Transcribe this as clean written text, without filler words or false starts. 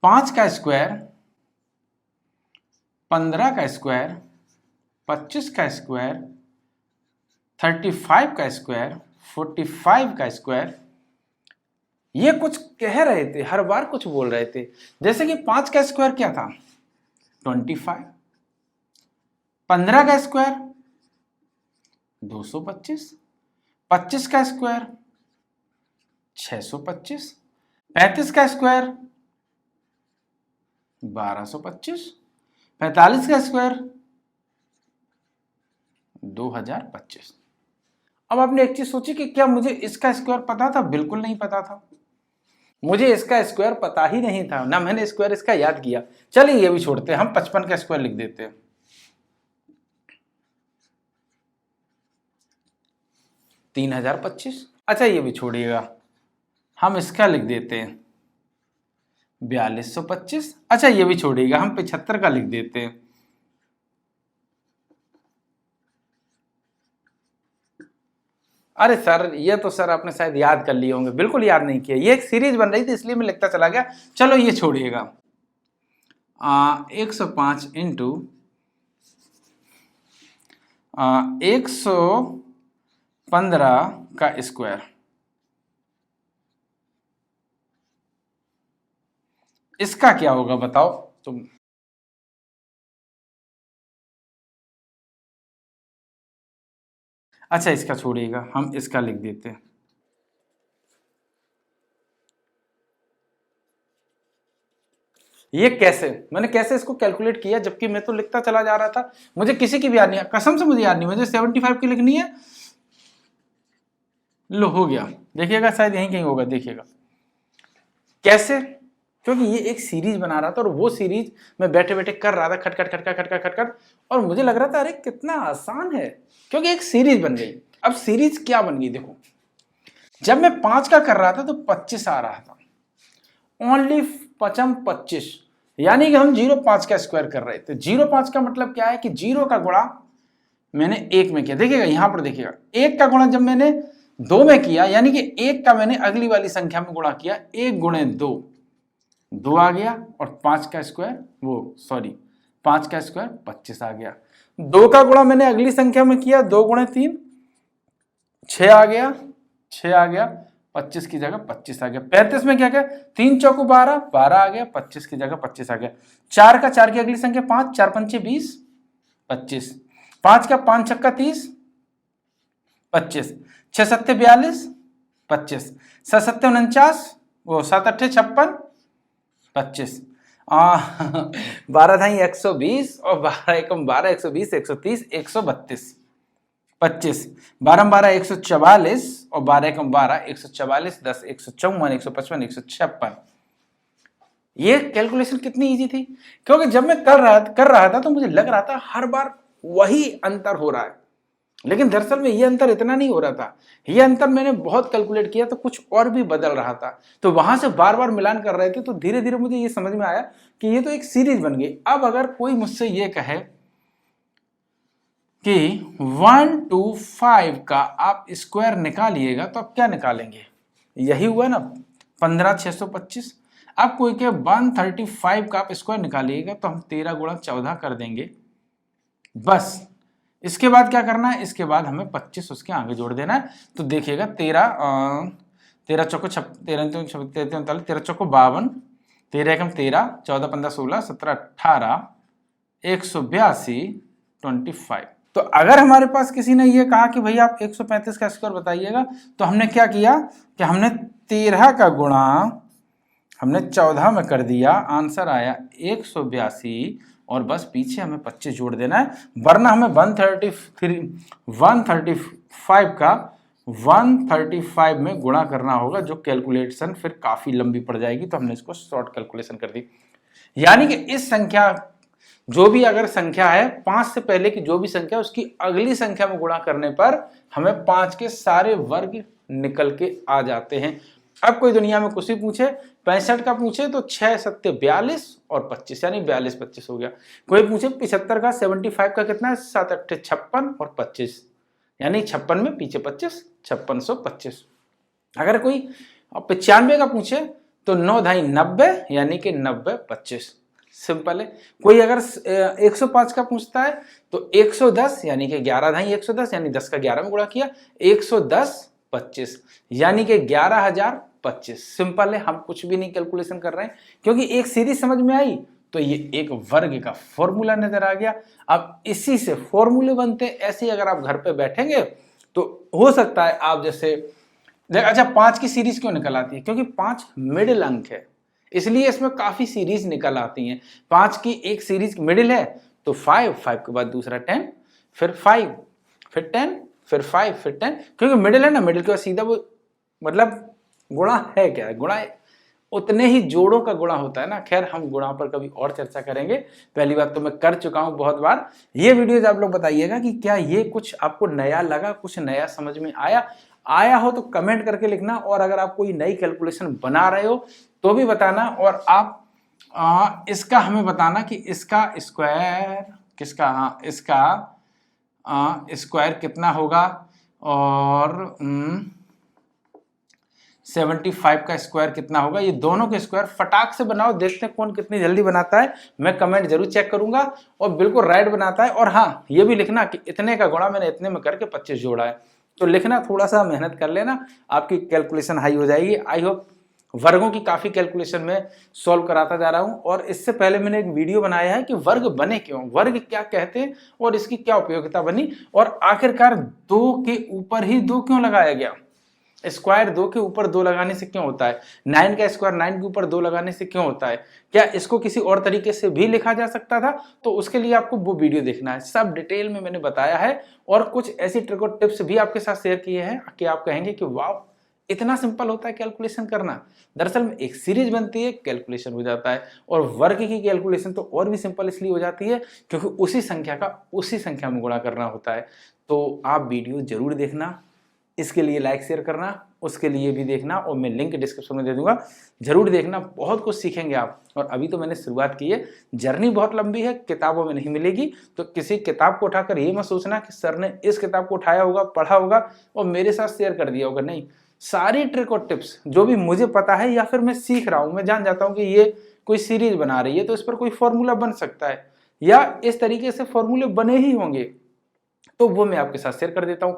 5 का स्क्वायर, 15 का स्क्वायर, 25 का स्क्वायर, 35 का स्क्वायर, 45 का स्क्वायर। ये कुछ कह रहे थे, हर बार कुछ बोल रहे थे। जैसे कि 5 का स्क्वायर क्या था? 25। 15 का स्क्वायर 225, 25 का स्क्वायर 625, 35 का स्क्वायर 1225, 45 का स्क्वायर 2025। अब आपने एक चीज सोची कि क्या मुझे इसका स्क्वायर पता था? बिल्कुल नहीं पता था। मुझे इसका स्क्वायर पता ही नहीं था, ना मैंने स्क्वायर इसका याद किया। चलिए ये भी छोड़ते हैं, हम 55 का स्क्वायर लिख देते हैं। 3025। अच्छा ये भी छोड़िएगा, हम इसका लिख देते हैं 4225। अच्छा ये भी छोड़िएगा, हम 75 का लिख देते हैं। अरे सर ये तो सर आपने शायद याद कर लिए होंगे। बिल्कुल याद नहीं किया, ये एक सीरीज बन रही थी इसलिए मैं लिखता चला गया। चलो ये छोड़िएगा। 105 इंटू 115 का स्क्वायर, इसका क्या होगा बताओ तुम? अच्छा इसका छोड़िएगा, हम इसका लिख देते हैं। ये कैसे, मैंने कैसे इसको कैलकुलेट किया जबकि मैं तो लिखता चला जा रहा था? मुझे किसी की भी याद नहीं, कसम से मुझे याद नहीं। मुझे 75 की लिखनी है। लो हो गया, देखिएगा शायद यहीं कहीं होगा, देखिएगा कैसे। क्योंकि ये एक सीरीज बना रहा था और वो सीरीज मैं बैठे बैठे कर रहा था, खट खट खट खट खट खट खट खट, और मुझे लग रहा था अरे कितना आसान है, क्योंकि एक सीरीज बन गई। अब सीरीज क्या बन गई देखो, जब मैं 5 का कर रहा था तो 25 आ रहा था, ओनली 25, यानी कि हम 0.5 का स्क्वायर कर रहे थे। 0.5 का मतलब क्या है कि 0 का गुणा मैंने 1 में किया। देखिएगा यहां पर, देखिएगा 1 का गुणा जब मैंने 2 में किया, यानी कि 1 का मैंने अगली वाली संख्या में गुणा किया, 1 गुणे 2, 2 आ गया, और 5 का स्क्वायर, वो सॉरी 5 का स्क्वायर 25 आ गया। 2 का गुणा मैंने अगली संख्या में किया, 2 गुणे 3, 6 आ गया, 6 आ गया, 25 की जगह 25 आ गया। 35 में क्या क्या, 3 चौको 12, 12 आ गया, 25 की जगह 25 आ गया। 4 का 4 की अगली संख्या 5, 4 पंचे 20, 25। 5 का 5 छक्का 30, 25। 6 सत्ते 42, 25। 7 सत्ते 49, वो 7 अट्ठे 56, 25। 12 था 120, और 12 एकम 12, 120, 130, 132, 25। 12 12 144, और 12 एकम 12, 144, 10 154, 155, 156। ये कैलकुलेशन कितनी इजी थी, क्योंकि जब मैं कर रहा था तो मुझे लग रहा था हर बार वही अंतर हो रहा है, लेकिन दरअसल में ये अंतर इतना नहीं हो रहा था। ये अंतर मैंने बहुत कैलकुलेट किया तो कुछ और भी बदल रहा था, तो वहां से बार बार मिलान कर रहे थे, तो धीरे धीरे मुझे ये समझ में आया कि ये तो एक सीरीज बन गई। अब अगर कोई मुझसे ये कहे कि 1 to 5 का आप स्क्वायर निकालिएगा, तो आप क्या निकालेंगे? यही हुआ ना 15,625। अब कोई के 135 का आप स्क्वायर निकालिएगा, तो हम 13 गुणा 14 कर देंगे बस। इसके बाद क्या करना है, इसके बाद हमें 25 उसके आगे जोड़ देना है। तो देखिएगा 13 चौको 13 13 चौको 52, 13 एकम 13, 14 15 16, 17 18, 182, 25। तो अगर हमारे पास किसी ने ये कहा कि भैया आप 135 का स्क्वायर बताइएगा, तो हमने क्या किया कि हमने 13 का गुणा हमने 14 में कर दिया, आंसर आया 182, और बस पीछे हमें 25 जोड़ देना है। वरना हमें 135 का 135 में गुणा करना होगा, जो कैलकुलेशन फिर काफी लंबी पड़ जाएगी, तो हमने इसको शॉर्ट कैलकुलेशन कर दी। यानी कि इस संख्या, जो भी अगर संख्या है 5 से पहले की जो भी संख्या, उसकी अगली संख्या में गुणा करने पर हमें 5 के सारे वर्ग निकल के आ जाते हैं। अब कोई दुनिया में कुछ भी पूछे, 65 का पूछे तो 6 सत्ते 42 और 25, यानी 42 25 हो गया। कोई पूछे 75 का 75 का कितना है, 7 अट्ठे 56 और 25, यानी 56 में पीछे 25, 5625। अगर कोई 95 का पूछे तो 9 ढाई 90 यानी कि 90 25। सिंपल है। कोई अगर 105 का पूछता है तो 110 यानी कि 11 ढाई 110 यानी 10 का 11 में गुणा किया, 110 25 यानी कि 11,025। सिंपल है, हम कुछ भी नहीं कैलकुलेशन कर रहे हैं क्योंकि एक सीरीज समझ में आई तो ये एक वर्ग का फॉर्मूला नजर आ गया। अब इसी से फॉर्मूले बनते, ऐसे ही अगर आप घर पे बैठेंगे तो हो सकता है आप जैसे अच्छा 5 की सीरीज क्यों निकल आती है, क्योंकि 5 मिडिल अंक है, इसलिए इसमें काफी सीरीज निकल आती हैं। 5 की एक सीरीज मिडिल है तो 5 के बाद दूसरा 10 फिर 5 फिर 10 फिर 5 फिर 10, क्योंकि मिडिल है ना, मिडिल के बाद सीधा वो मतलब गुणा है, क्या है गुणा, उतने ही जोड़ों का गुणा होता है ना। खैर हम गुणा पर कभी और चर्चा करेंगे, पहली बात तो मैं कर चुका हूं बहुत बार। ये वीडियोज आप लोग बताइएगा कि क्या ये कुछ आपको नया लगा, कुछ नया समझ में आया हो तो कमेंट करके लिखना, और अगर आप कोई नई कैलकुलेशन बना रहे हो तो भी बताना, और आप इसका हमें बताना कि इसका स्क्वायर किसका, हाँ इसका स्क्वायर कितना होगा, और 75 का स्क्वायर कितना होगा। ये दोनों के स्क्वायर फटाक से बनाओ, देखते हैं कौन कितनी जल्दी बनाता है। मैं कमेंट जरूर चेक करूंगा और बिल्कुल राइट बनाता है। और हाँ ये भी लिखना कि इतने का गुणा मैंने इतने में करके 25 जोड़ा है, तो लिखना, थोड़ा सा मेहनत कर लेना, आपकी कैलकुलेशन हाई हो जाएगी। आई होप वर्गों की काफी कैलकुलेशन में सॉल्व कराता जा रहा हूं, और इससे पहले मैंने एक वीडियो बनाया है कि वर्ग बने क्यों, वर्ग क्या कहते हैं और इसकी क्या उपयोगिता बनी, और आखिरकार 2 के ऊपर ही 2 क्यों लगाया गया, स्क्वायर 2 के ऊपर 2 लगाने से क्यों होता है, 9 का स्क्वायर 9 के ऊपर 2 लगाने से क्यों होता है, क्या इसको किसी और तरीके से भी लिखा जा सकता था, तो उसके लिए आपको वो वीडियो देखना है। सब डिटेल में मैंने बताया है, और कुछ ऐसी ट्रिक और टिप्स भी आपके साथ शेयर किए हैं कि आप कहेंगे कि वाह इतना सिंपल होता है कैलकुलेशन करना। दरअसल में एक सीरीज बनती है, कैलकुलेशन हो जाता है, और वर्ग की कैलकुलेशन तो और भी सिंपल इसलिए हो जाती है क्योंकि उसी संख्या का उसी संख्या में गुणा करना होता है। तो आप वीडियो जरूर देखना, इसके लिए लाइक शेयर करना, उसके लिए भी देखना, और मैं लिंक डिस्क्रिप्शन में दे दूंगा, जरूर देखना, बहुत कुछ सीखेंगे आप। और अभी तो मैंने शुरुआत की है, जर्नी बहुत लंबी है, किताबों में नहीं मिलेगी, तो किसी किताब को उठाकर ये मत सोचना कि सर ने इस किताब को उठाया होगा, पढ़ा होगा और मेरे साथ शेयर कर दिया होगा। नहीं, सारी ट्रिक और टिप्स जो भी मुझे पता है या फिर मैं सीख रहा हूं, मैं जान जाता हूं कि ये कोई सीरीज बना रही है तो इस पर कोई फॉर्मूला बन सकता है, या इस तरीके से फॉर्मूले बने ही होंगे, तो वो मैं आपके साथ शेयर कर देता हूं।